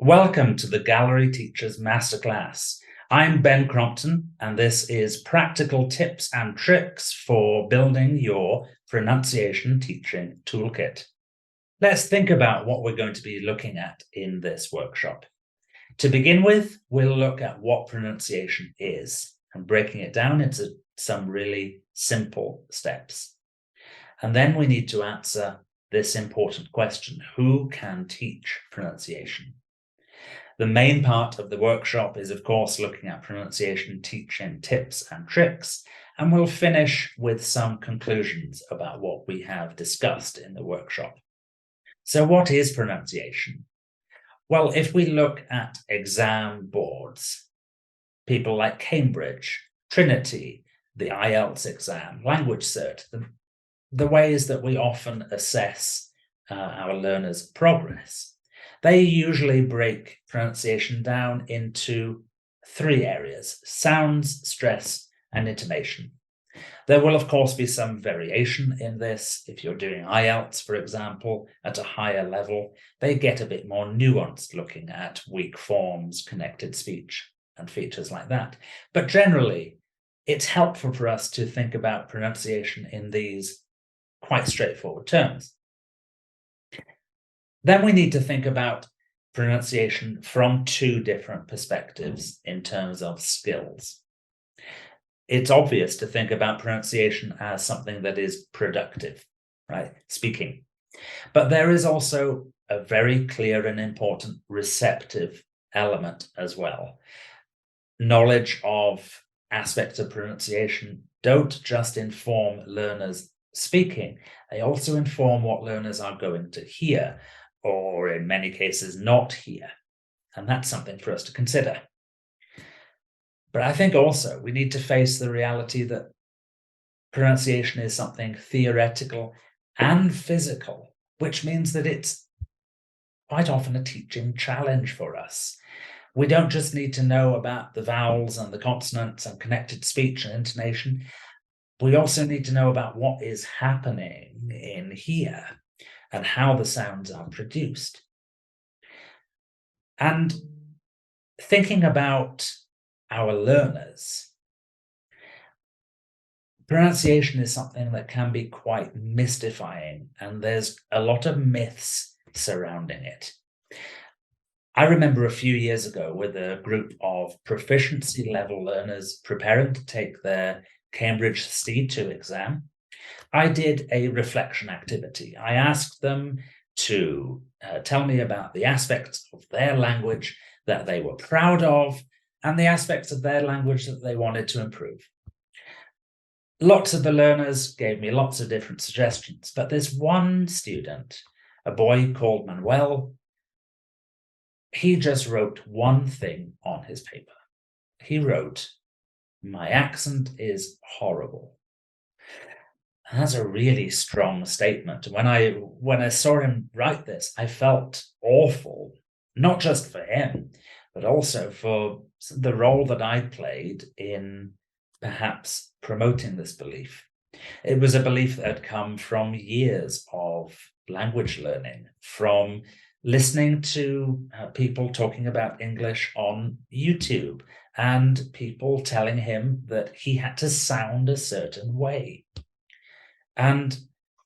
Welcome to the Gallery Teachers Masterclass. I'm Ben Crompton, and this is practical tips and tricks for building your pronunciation teaching toolkit. Let's think about what we're going to be looking at in this workshop. To begin with, we'll look at what pronunciation is and breaking it down into some really simple steps. And then we need to answer this important question: who can teach pronunciation? The main part of the workshop is, of course, looking at pronunciation teaching tips and tricks, and we'll finish with some conclusions about what we have discussed in the workshop. So what is pronunciation? Well, if we look at exam boards, people like Cambridge, Trinity, the IELTS exam, Language Cert, the ways that we often assess our learners' progress, they usually break pronunciation down into three areas: sounds, stress, and intonation. There will, of course, be some variation in this. If you're doing IELTS, for example, at a higher level, they get a bit more nuanced, looking at weak forms, connected speech, and features like that. But generally, it's helpful for us to think about pronunciation in these quite straightforward terms. Then we need to think about pronunciation from two different perspectives in terms of skills. It's obvious to think about pronunciation as something that is productive, right? Speaking. But there is also a very clear and important receptive element as well. Knowledge of aspects of pronunciation don't just inform learners speaking, they also inform what learners are going to hear, or in many cases not hear. And that's something for us to consider. But I think also we need to face the reality that pronunciation is something theoretical and physical, which means that it's quite often a teaching challenge for us. We don't just need to know about the vowels and the consonants and connected speech and intonation. We also need to know about what is happening in here and how the sounds are produced. And thinking about our learners, pronunciation is something that can be quite mystifying, and there's a lot of myths surrounding it. I remember a few years ago with a group of proficiency level learners preparing to take their Cambridge C2 exam. I did a reflection activity. I asked them to tell me about the aspects of their language that they were proud of and the aspects of their language that they wanted to improve. Lots of the learners gave me lots of different suggestions, but there's one student, a boy called Manuel. He just wrote one thing on his paper. He wrote, "My accent is horrible." And that's a really strong statement. When I saw him write this, I felt awful, not just for him, but also for the role that I played in perhaps promoting this belief. It was a belief that had come from years of language learning, from listening to people talking about English on YouTube and people telling him that he had to sound a certain way. And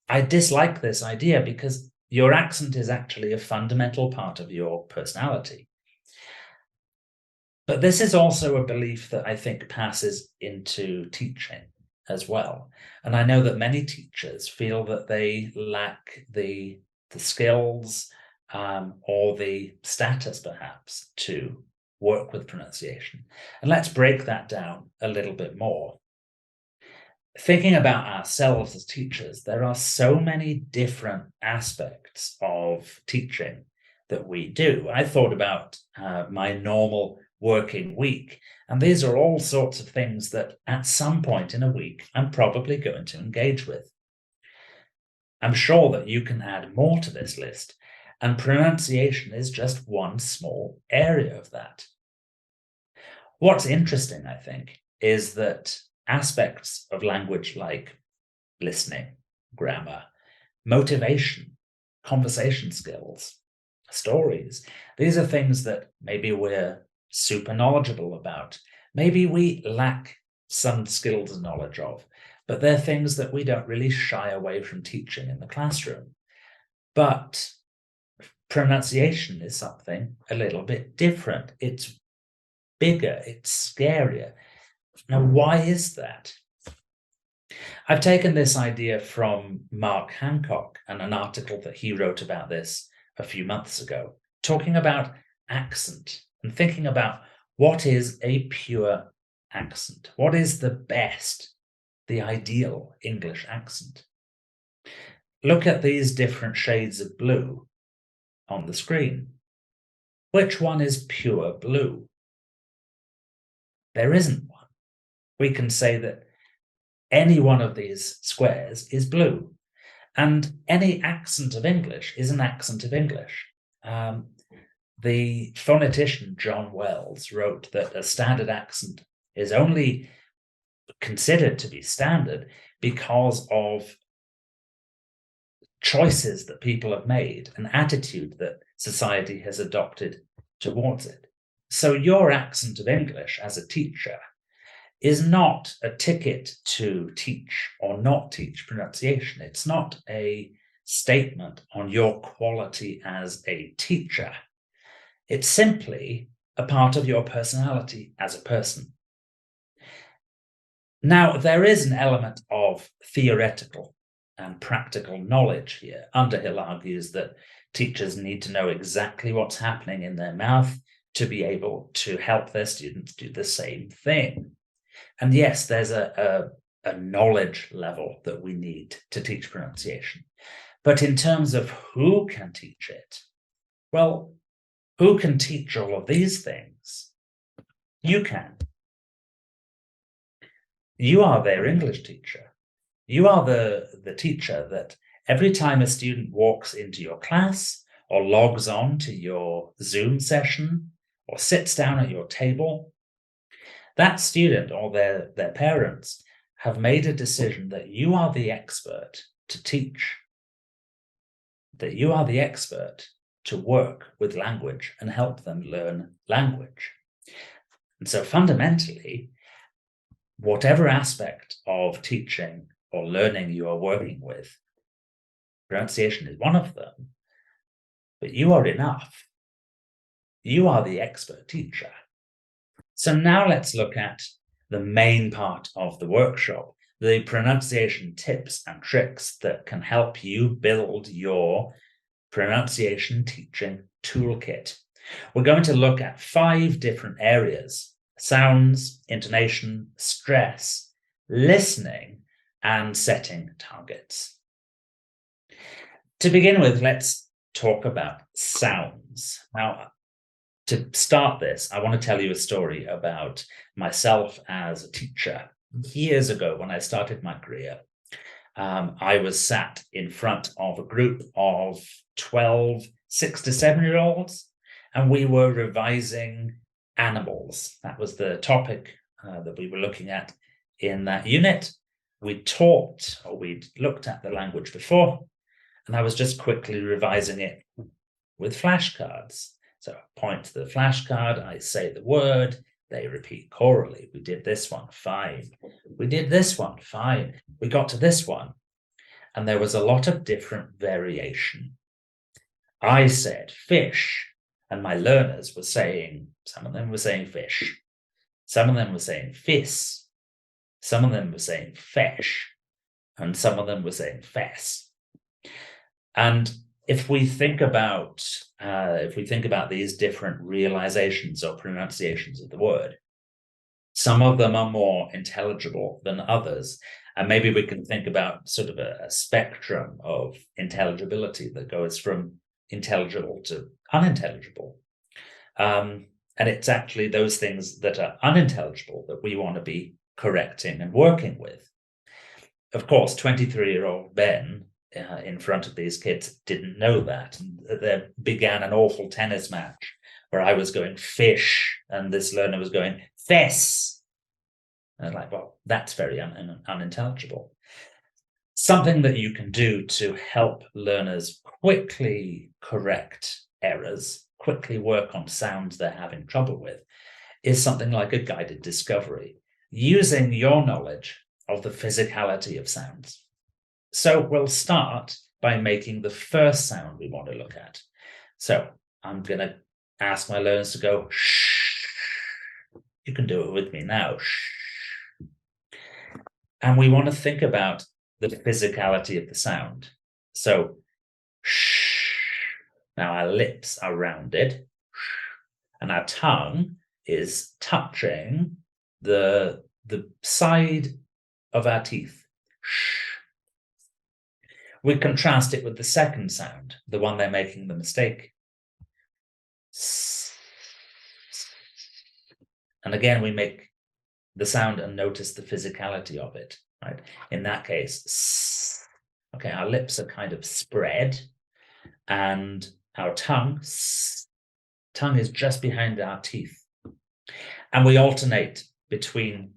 I dislike this idea because your accent is actually a fundamental part of your personality. But this is also a belief that I think passes into teaching as well. And I know that many teachers feel that they lack the skills or the status, perhaps, to work with pronunciation. And let's break that down a little bit more. Thinking about ourselves as teachers, there are so many different aspects of teaching that we do. I thought about my normal working week, and these are all sorts of things that at some point in a week I'm probably going to engage with. I'm sure that you can add more to this list, and pronunciation is just one small area of that. What's interesting, I think, is that aspects of language like listening, grammar, motivation, conversation skills, stories. These are things that maybe we're super knowledgeable about. Maybe we lack some skills and knowledge of, but they're things that we don't really shy away from teaching in the classroom. But pronunciation is something a little bit different. It's bigger, it's scarier. Now, why is that? I've taken this idea from Mark Hancock and an article that he wrote about this a few months ago, talking about accent and thinking about what is a pure accent? What is the best, the ideal English accent? Look at these different shades of blue on the screen. Which one is pure blue? There isn't one. We can say that any one of these squares is blue, and any accent of English is an accent of English. The phonetician John Wells wrote that a standard accent is only considered to be standard because of choices that people have made, an attitude that society has adopted towards it. So your accent of English as a teacher is not a ticket to teach or not teach pronunciation. It's not a statement on your quality as a teacher. It's simply a part of your personality as a person. Now, there is an element of theoretical and practical knowledge here. Underhill argues that teachers need to know exactly what's happening in their mouth to be able to help their students do the same thing. And yes, there's a knowledge level that we need to teach pronunciation. But in terms of who can teach it, well, who can teach all of these things? You can. You are their English teacher. You are the teacher that every time a student walks into your class or logs on to your Zoom session or sits down at your table, that student or their parents have made a decision that you are the expert to teach, that you are the expert to work with language and help them learn language. And so fundamentally, whatever aspect of teaching or learning you are working with, pronunciation is one of them, but you are enough. You are the expert teacher. So now let's look at the main part of the workshop, the pronunciation tips and tricks that can help you build your pronunciation teaching toolkit. We're going to look at 5 different areas: sounds, intonation, stress, listening, and setting targets. To begin with, let's talk about sounds. Now, to start this, I want to tell you a story about myself as a teacher. Years ago, when I started my career, I was sat in front of a group of 12 6 to 7-year-olds, and we were revising animals. That was the topic that we were looking at in that unit. We taught, or we'd looked at the language before, and I was just quickly revising it with flashcards. So I point to the flashcard, I say the word, they repeat chorally. We did this one, fine. We did this one, fine. We got to this one, and there was a lot of different variation. I said fish, and my learners were saying, some of them were saying fish, some of them were saying fis, some of them were saying fesh, and some of them were saying fess. And if we think about these different realizations or pronunciations of the word, some of them are more intelligible than others. And maybe we can think about sort of a spectrum of intelligibility that goes from intelligible to unintelligible. And it's actually those things that are unintelligible that we want to be correcting and working with. Of course, 23-year-old Ben in front of these kids didn't know that. And there began an awful tennis match where I was going fish and this learner was going fess. And I was like, well, that's very unintelligible. Something that you can do to help learners quickly correct errors, quickly work on sounds they're having trouble with, is something like a guided discovery, using your knowledge of the physicality of sounds. So we'll start by making the first sound we want to look at. So I'm going to ask my learners to go shh. You can do it with me now. Shh. And we want to think about the physicality of the sound. So shh. Now our lips are rounded and our tongue is touching the side of our teeth. Shh. We contrast it with the second sound, the one they're making the mistake. And again, we make the sound and notice the physicality of it, right? In that case, okay, our lips are kind of spread and our tongue is just behind our teeth. And we alternate between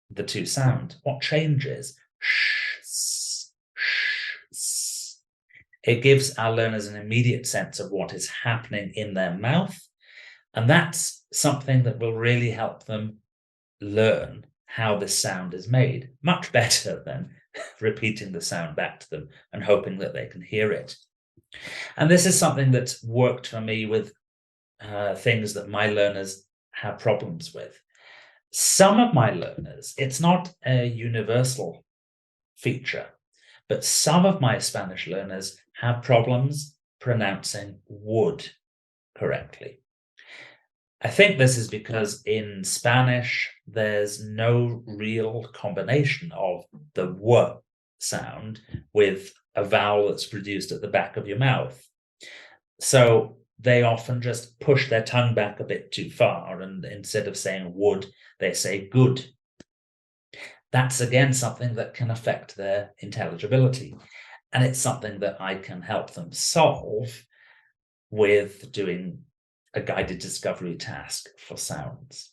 the two sounds. What changes? It gives our learners an immediate sense of what is happening in their mouth. And that's something that will really help them learn how this sound is made, much better than repeating the sound back to them and hoping that they can hear it. And this is something that's worked for me with things that my learners have problems with. Some of my learners, it's not a universal feature, but some of my Spanish learners have problems pronouncing would correctly. I think this is because in Spanish, there's no real combination of the w sound with a vowel that's produced at the back of your mouth. So they often just push their tongue back a bit too far, and instead of saying would, they say good. That's again something that can affect their intelligibility. And it's something that I can help them solve with doing a guided discovery task for sounds.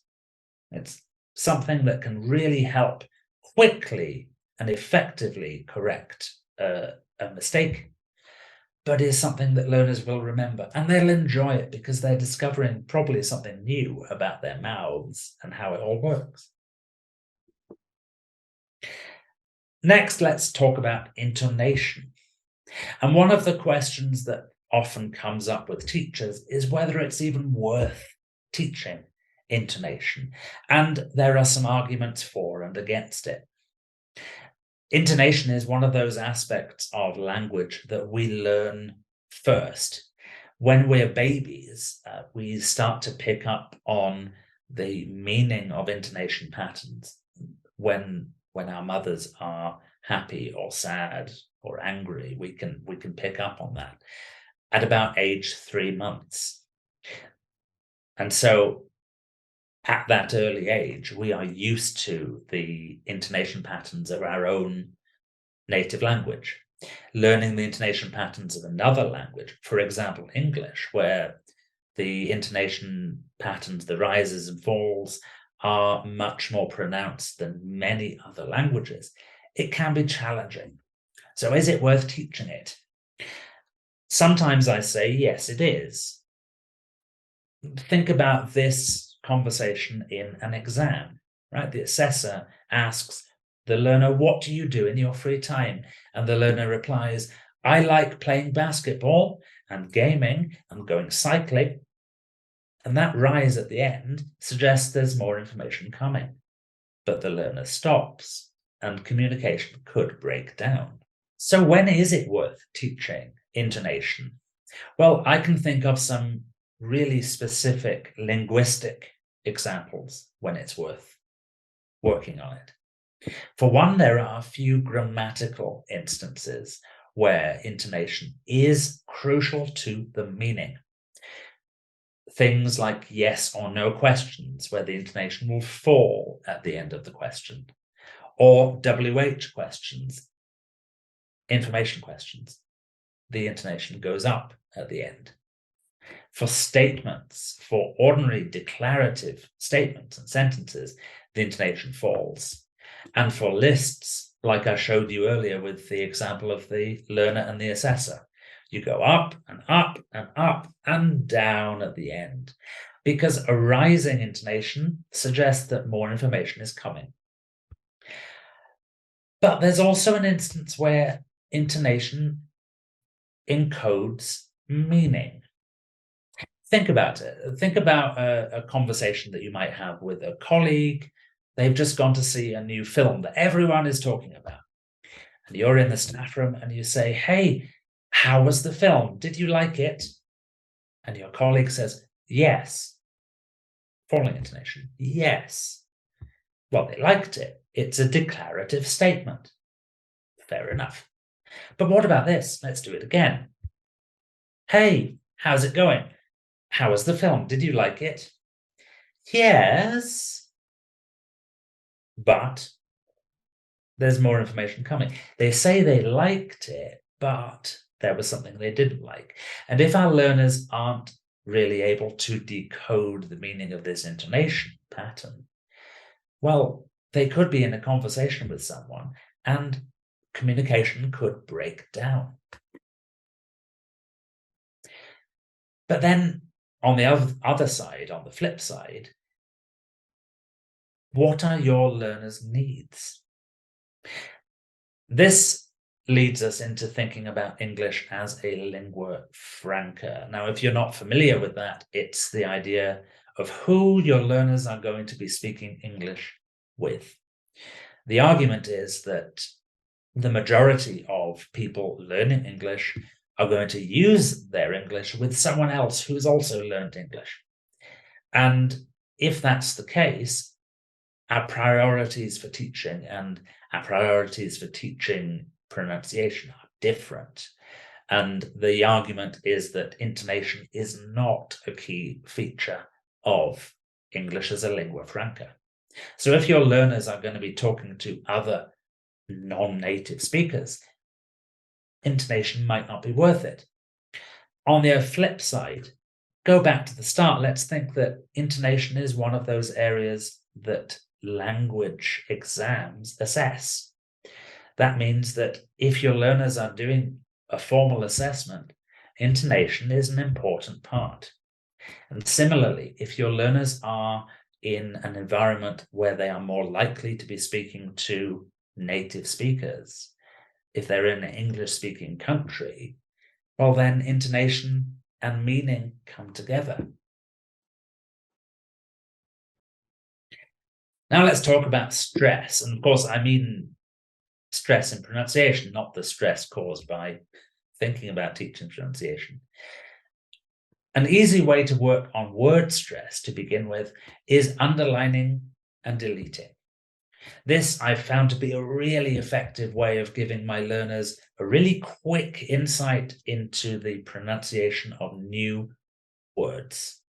It's something that can really help quickly and effectively correct a mistake, but is something that learners will remember, and they'll enjoy it because they're discovering probably something new about their mouths and how it all works. Next, let's talk about intonation. And one of the questions that often comes up with teachers is whether it's even worth teaching intonation. And there are some arguments for and against it. Intonation is one of those aspects of language that we learn first. When we're babies, we start to pick up on the meaning of intonation patterns when our mothers are happy or sad or angry. We can pick up on that at about age 3 months. And so at that early age, we are used to the intonation patterns of our own native language. Learning the intonation patterns of another language, for example, English, where the intonation patterns, the rises and falls, are much more pronounced than many other languages, it can be challenging. So is it worth teaching it? Sometimes I say, yes, it is. Think about this conversation in an exam, right? The assessor asks the learner, what do you do in your free time? And the learner replies, I like playing basketball and gaming and going cycling. And that rise at the end suggests there's more information coming. But the learner stops and communication could break down. So when is it worth teaching intonation? Well, I can think of some really specific linguistic examples when it's worth working on it. For one, there are a few grammatical instances where intonation is crucial to the meaning. Things like yes or no questions, where the intonation will fall at the end of the question, or WH questions, information questions. The intonation goes up at the end. For statements, for ordinary declarative statements and sentences, the intonation falls. And for lists, like I showed you earlier with the example of the learner and the assessor, You go up and up and up and down at the end, because a rising intonation suggests that more information is coming. But there's also an instance where intonation encodes meaning. Think about it. Think about a conversation that you might have with a colleague. They've just gone to see a new film that everyone is talking about. And you're in the staff room and you say, "Hey, how was the film? Did you like it?" And your colleague says, "Yes." Falling intonation, yes. Well, they liked it. It's a declarative statement. Fair enough. But what about this? Let's do it again. "Hey, how's it going? How was the film? Did you like it?" "Yes." But there's more information coming. They say they liked it, but there was something they didn't like. And if our learners aren't really able to decode the meaning of this intonation pattern, well, they could be in a conversation with someone and communication could break down. But then on the other side, on the flip side, what are your learners' needs? This leads us into thinking about English as a lingua franca. Now, if you're not familiar with that, it's the idea of who your learners are going to be speaking English with. The argument is that the majority of people learning English are going to use their English with someone else who's also learned English. And if that's the case, our priorities for teaching and our priorities for teaching pronunciation are different. And the argument is that intonation is not a key feature of English as a lingua franca. So if your learners are going to be talking to other non-native speakers, intonation might not be worth it. On the flip side, go back to the start. Let's think that intonation is one of those areas that language exams assess. That means that if your learners are doing a formal assessment, intonation is an important part. And similarly, if your learners are in an environment where they are more likely to be speaking to native speakers, if they're in an English-speaking country, well, then intonation and meaning come together. Now let's talk about stress. And of course, I mean stress in pronunciation, not the stress caused by thinking about teaching pronunciation. An easy way to work on word stress to begin with is underlining and deleting. This I've found to be a really effective way of giving my learners a really quick insight into the pronunciation of new words.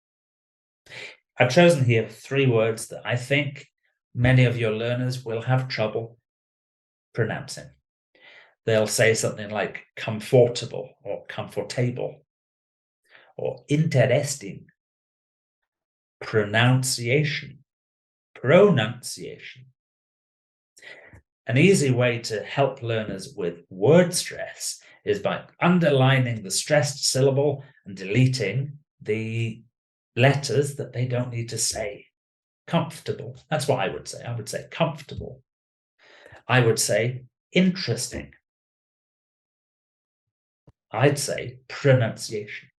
I've chosen here 3 words that I think many of your learners will have trouble pronouncing. They'll say something like comfortable or comfortable or interesting, pronunciation. An easy way to help learners with word stress is by underlining the stressed syllable and deleting the letters that they don't need to say. Comfortable. That's what I would say. I would say comfortable. I would say interesting. I'd say pronunciation.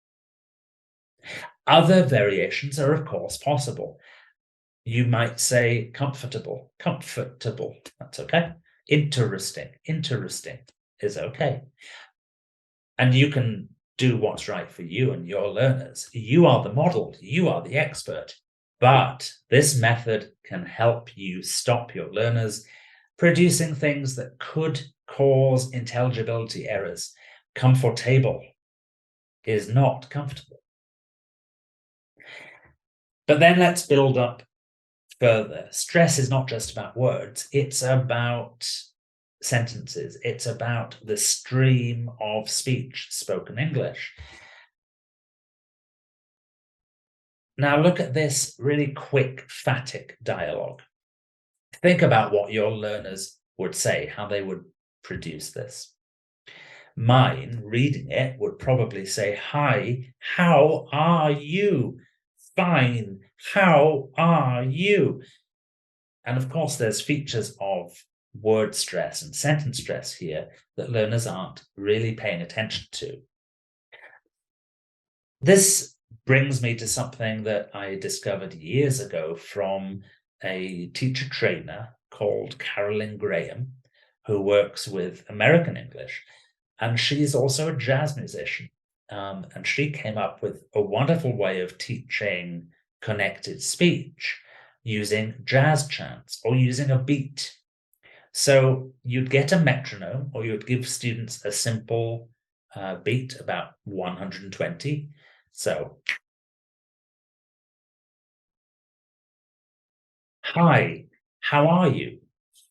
Other variations are, of course, possible. You might say comfortable. That's okay. Interesting is okay. And you can do what's right for you and your learners. You are the model, you are the expert. But this method can help you stop your learners producing things that could cause intelligibility errors. Comfortable is not comfortable. But then let's build up further. Stress is not just about words, it's about sentences. It's about the stream of speech, spoken English. Now look at this really quick phatic dialogue. Think about what your learners would say, how they would produce this. Mine, reading it, would probably say, "Hi, how are you? Fine, how are you?" And of course, there's features of word stress and sentence stress here that learners aren't really paying attention to. This brings me to something that I discovered years ago from a teacher trainer called Carolyn Graham, who works with American English. And she's also a jazz musician. And she came up with a wonderful way of teaching connected speech using jazz chants or using a beat. So you'd get a metronome, or you'd give students a simple beat about 120. So, "Hi, how are you?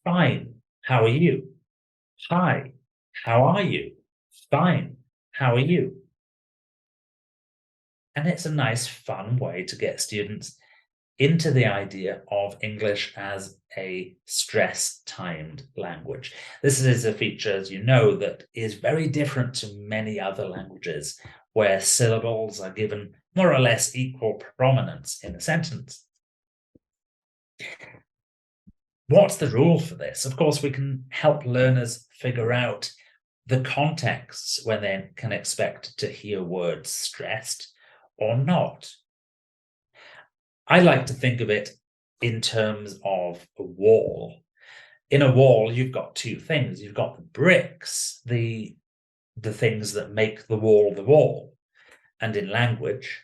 Fine, how are you? Hi, how are you? Fine, how are you?" And it's a nice, fun way to get students into the idea of English as a stress-timed language. This is a feature, as you know, that is very different to many other languages, where syllables are given more or less equal prominence in a sentence. What's the rule for this? Of course, we can help learners figure out the contexts when they can expect to hear words stressed or not. I like to think of it in terms of a wall. In a wall, you've got two things. You've got the bricks, the things that make the wall. And in language,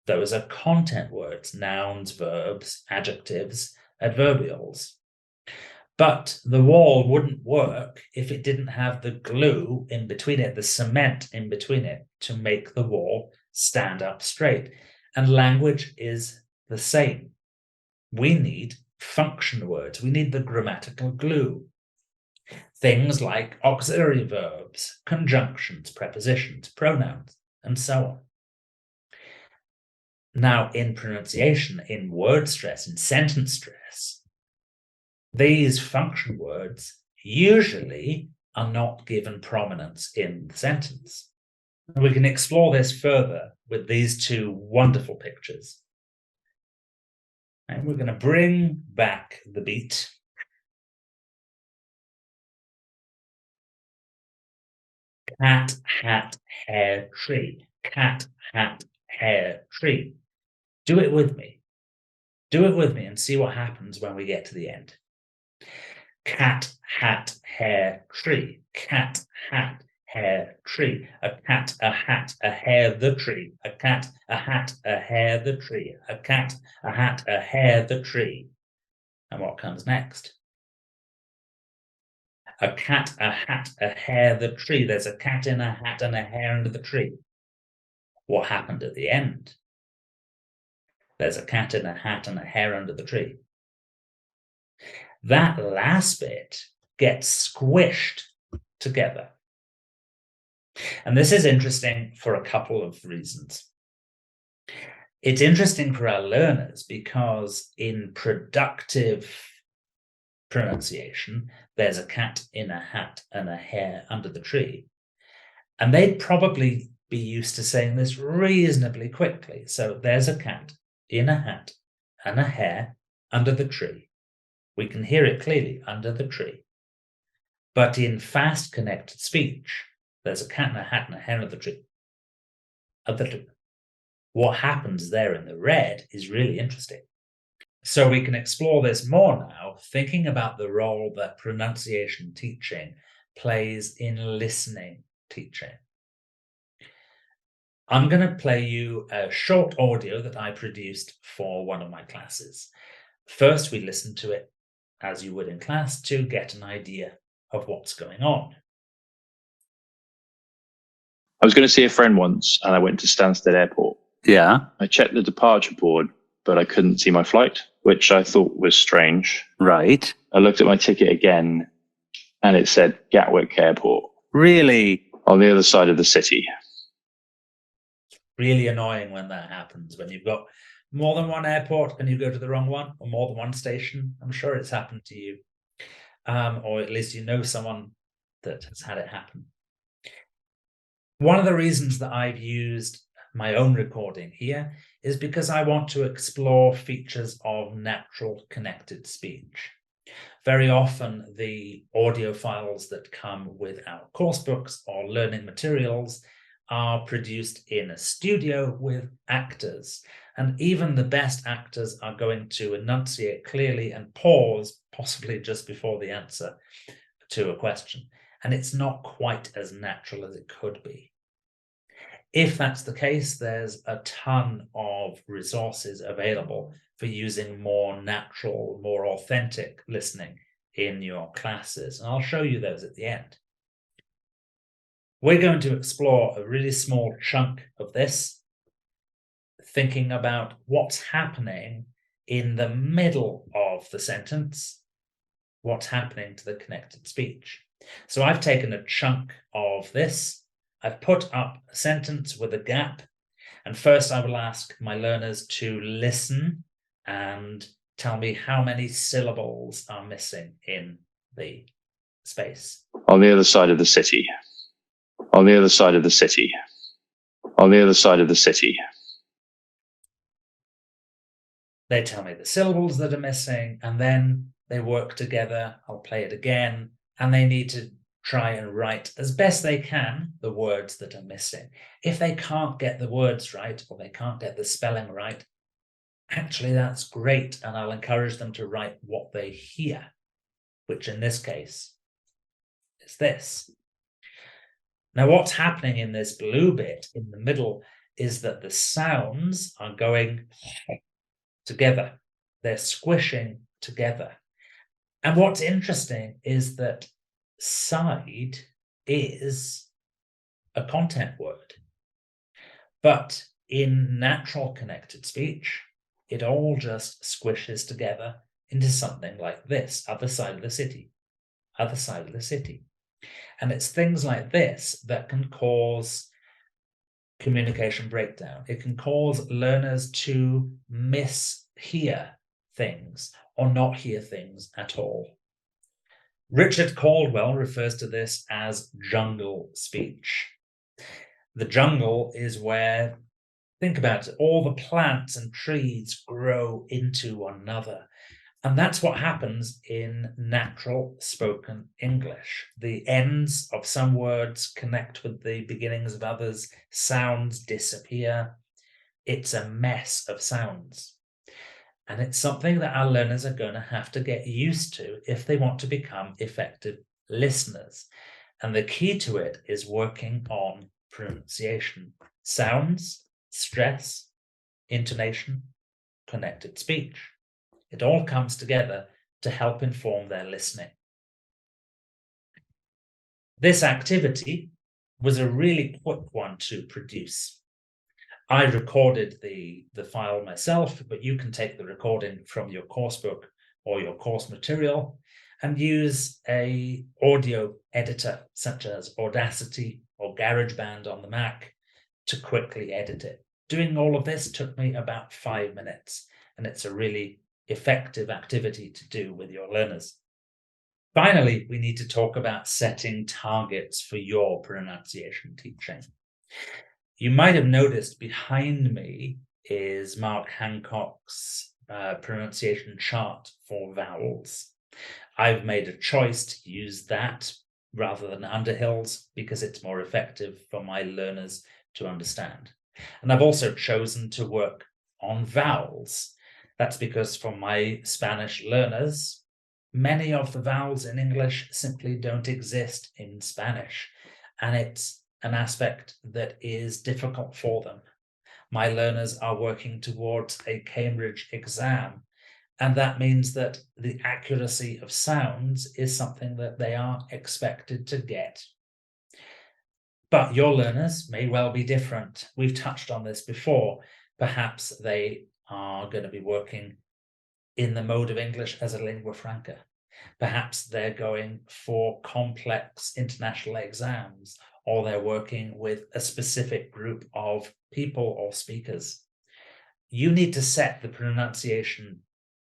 those are content words, nouns, verbs, adjectives, adverbials. But the wall wouldn't work if it didn't have the glue in between it, the cement in between it, to make the wall stand up straight. And language is the same. We need function words. We need the grammatical glue. Things like auxiliary verbs, conjunctions, prepositions, pronouns, and so on. Now, in pronunciation, in word stress, in sentence stress, these function words usually are not given prominence in the sentence. And we can explore this further with these two wonderful pictures. And we're going to bring back the beat. Cat, hat, hare, tree. Cat, hat, hare, tree. Do it with me. Do it with me and see what happens when we get to the end. Cat, hat, hare, tree. Cat, hat, hare, tree. A cat, a hat, a hare, the tree. A cat, a hat, a hare, the tree. A cat, a hat, a hare, the tree. And what comes next? A cat, a hat, a hare, the tree. There's a cat in a hat and a hare under the tree. What happened at the end? There's a cat in a hat and a hare under the tree. That last bit gets squished together. And this is interesting for a couple of reasons. It's interesting for our learners because in productive pronunciation, there's a cat in a hat and a hare under the tree. And they'd probably be used to saying this reasonably quickly. So there's a cat in a hat and a hare under the tree. We can hear it clearly, under the tree. But in fast connected speech, there's a cat in a hat and a hare under the tree. What happens there in the red is really interesting. So we can explore this more now, thinking about the role that pronunciation teaching plays in listening teaching. I'm going to play you a short audio that I produced for one of my classes. First, we listen to it as you would in class to get an idea of what's going on. I was going to see a friend once and I went to Stansted Airport. Yeah. I checked the departure board, but I couldn't see my flight, which I thought was strange. Right. I looked at my ticket again and it said Gatwick Airport. Really? On the other side of the city. Really annoying when that happens, when you've got more than one airport and you go to the wrong one, or more than one station. I'm sure it's happened to you. Or at least you know someone that has had it happen. One of the reasons that I've used my own recording here is because I want to explore features of natural connected speech. Very often, the audio files that come with our course books or learning materials are produced in a studio with actors, and even the best actors are going to enunciate clearly and pause, possibly just before the answer to a question, and it's not quite as natural as it could be. If that's the case, there's a ton of resources available for using more natural, more authentic listening in your classes, and I'll show you those at the end. We're going to explore a really small chunk of this, thinking about what's happening in the middle of the sentence, what's happening to the connected speech. So I've taken a chunk of this, I've put up a sentence with a gap, and first I will ask my learners to listen and tell me how many syllables are missing in the space. On the other side of the city. On the other side of the city. On the other side of the city. They tell me the syllables that are missing, and then they work together. I'll play it again, and they need to try and write as best they can the words that are missing. If they can't get the words right, or they can't get the spelling right, actually that's great, and I'll encourage them to write what they hear, which in this case is this. Now, what's happening in this blue bit in the middle is that the sounds are going together. They're squishing together. And what's interesting is that side is a content word. But in natural connected speech, it all just squishes together into something like this: other side of the city, other side of the city. And it's things like this that can cause communication breakdown. It can cause learners to mishear things or not hear things at all. Richard Caldwell refers to this as jungle speech. The jungle is where, think about it, all the plants and trees grow into one another. And that's what happens in natural spoken English. The ends of some words connect with the beginnings of others. Sounds disappear. It's a mess of sounds. And it's something that our learners are going to have to get used to if they want to become effective listeners. And the key to it is working on pronunciation. Sounds, stress, intonation, connected speech. It all comes together to help inform their listening. This activity was a really quick one to produce. I recorded the file myself, but you can take the recording from your coursebook or your course material and use an audio editor such as Audacity or GarageBand on the Mac to quickly edit it. Doing all of this took me about 5 minutes, and it's a really effective activity to do with your learners. Finally, we need to talk about setting targets for your pronunciation teaching. You might have noticed behind me is Mark Hancock's pronunciation chart for vowels. I've made a choice to use that rather than Underhill's because it's more effective for my learners to understand. And I've also chosen to work on vowels. That's because for my Spanish learners, many of the vowels in English simply don't exist in Spanish, and it's an aspect that is difficult for them. My learners are working towards a Cambridge exam, and that means that the accuracy of sounds is something that they are expected to get. But your learners may well be different. We've touched on this before. Perhaps they are going to be working in the mode of English as a lingua franca. Perhaps they're going for complex international exams, or they're working with a specific group of people or speakers. You need to set the pronunciation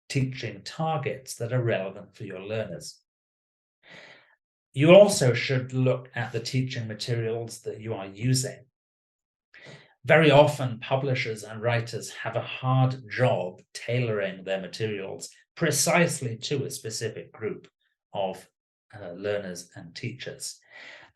teaching targets that are relevant for your learners. You also should look at the teaching materials that you are using. Very often, publishers and writers have a hard job tailoring their materials precisely to a specific group of learners and teachers.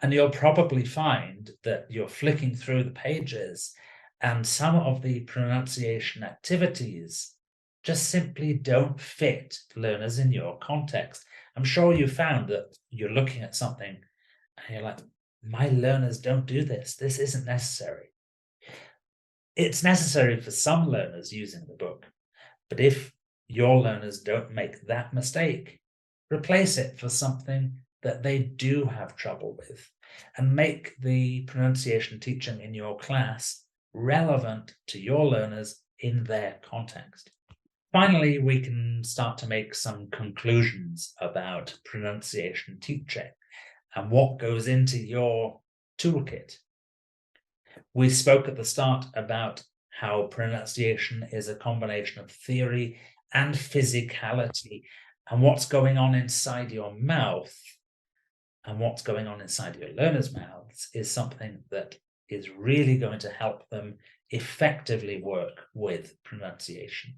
And you'll probably find that you're flicking through the pages and some of the pronunciation activities just simply don't fit learners in your context. I'm sure you found that you're looking at something and you're like, my learners don't do this. This isn't necessary. It's necessary for some learners using the book, but if your learners don't make that mistake, replace it for something that they do have trouble with and make the pronunciation teaching in your class relevant to your learners in their context. Finally, we can start to make some conclusions about pronunciation teaching and what goes into your toolkit. We spoke at the start about how pronunciation is a combination of theory and physicality, and what's going on inside your mouth and what's going on inside your learners' mouths is something that is really going to help them effectively work with pronunciation.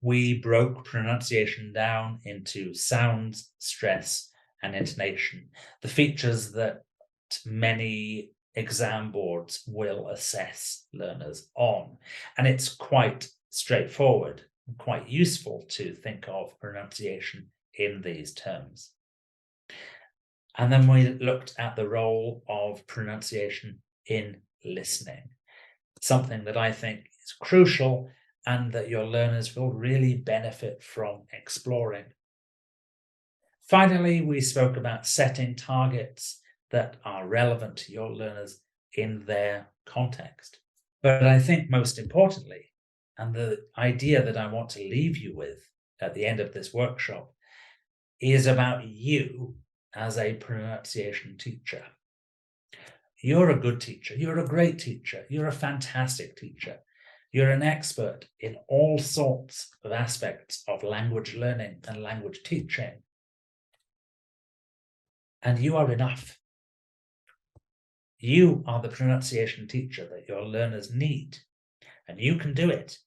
We broke pronunciation down into sounds, stress, and intonation, the features that many exam boards will assess learners on. And it's quite straightforward and quite useful to think of pronunciation in these terms. And then we looked at the role of pronunciation in listening, something that I think is crucial and that your learners will really benefit from exploring. Finally, we spoke about setting targets that are relevant to your learners in their context. But I think most importantly, and the idea that I want to leave you with at the end of this workshop, is about you as a pronunciation teacher. You're a good teacher. You're a great teacher. You're a fantastic teacher. You're an expert in all sorts of aspects of language learning and language teaching. And you are enough. You are the pronunciation teacher that your learners need, and you can do it.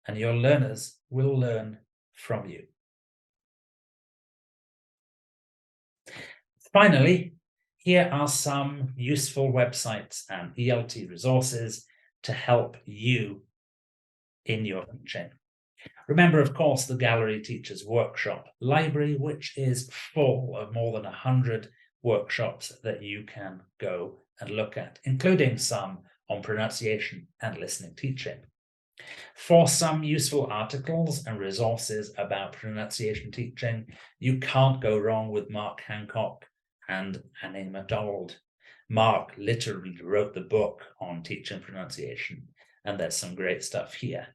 And your learners will learn from you. Finally, here are some useful websites and ELT resources to help you in your teaching. Remember, of course, the Gallery Teachers Workshop Library, which is full of more than 100 workshops that you can go and look at, including some on pronunciation and listening teaching. For some useful articles and resources about pronunciation teaching, you can't go wrong with Mark Hancock and Annie MacDonald. Mark literally wrote the book on teaching pronunciation, and there's some great stuff here.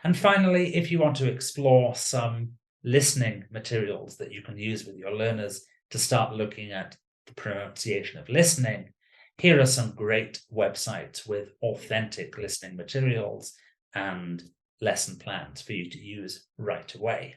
And finally, if you want to explore some listening materials that you can use with your learners to start looking at the pronunciation of listening, here are some great websites with authentic listening materials and lesson plans for you to use right away.